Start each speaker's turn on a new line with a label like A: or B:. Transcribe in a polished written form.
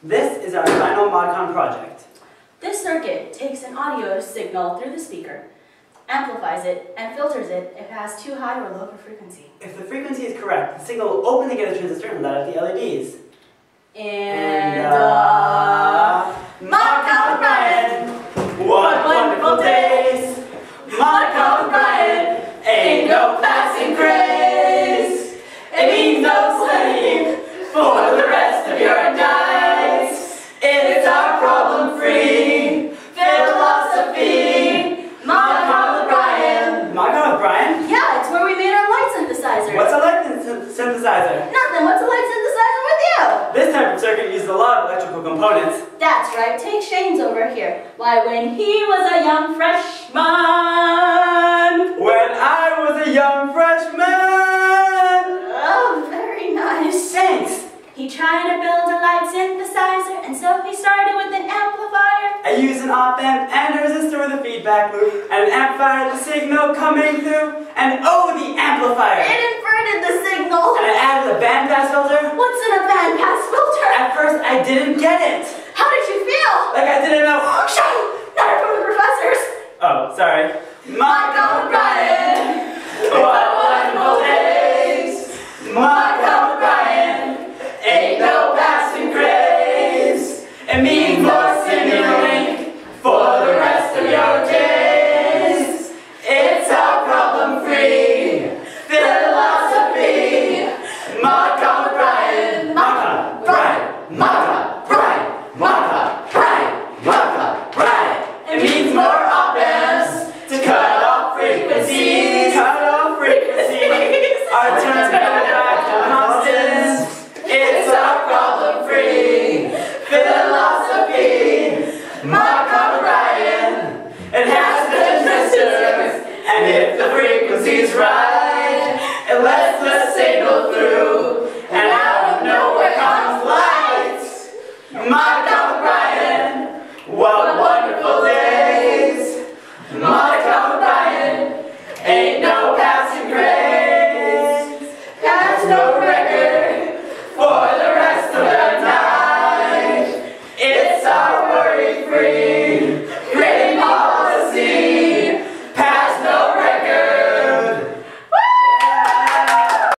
A: This is our final ModCon project.
B: This circuit takes an audio signal through the speaker, amplifies it, and filters it if it has too high or low of a frequency.
A: If the frequency is correct, the signal will open the gate transistor and light up the LEDs. ModCon with Brian! What wonderful days! ModCon with Brian! Ain't no passing craze! It means no sleep for the rest of your nights. It's our problem-free philosophy. ModCon with Brian! ModCon with Brian?
B: Yeah, it's where we made our light synthesizer.
A: What's a light synthesizer?
B: Nothing. What's a light synthesizer with you?
A: This type of circuit uses a lot of electrical components.
B: That's right. Take Shane's over here. Why, when he was a young freshman.
A: When I was a young freshman.
B: Oh, very nice.
A: Thanks.
B: He tried to build a light synthesizer, and so he started with an amplifier.
A: I used an op-amp and a resistor with a feedback loop, and an amplifier, the signal coming through, and oh, the amplifier!
B: It inverted the signal.
A: And I added a bandpass filter.
B: What's in a bandpass filter?
A: At first, I didn't get it.
B: How did you feel?
A: Like I didn't know.
B: Shut up! Not in front of the professors.
A: Oh, sorry. ModCon with Brian! What wonderful days! ModCon with Brian! Ain't no passing craze. It means more Simulink for the rest of your days. It's our problem-free philosophy. ModCon with Brian. ModCon, Brian, ModCon.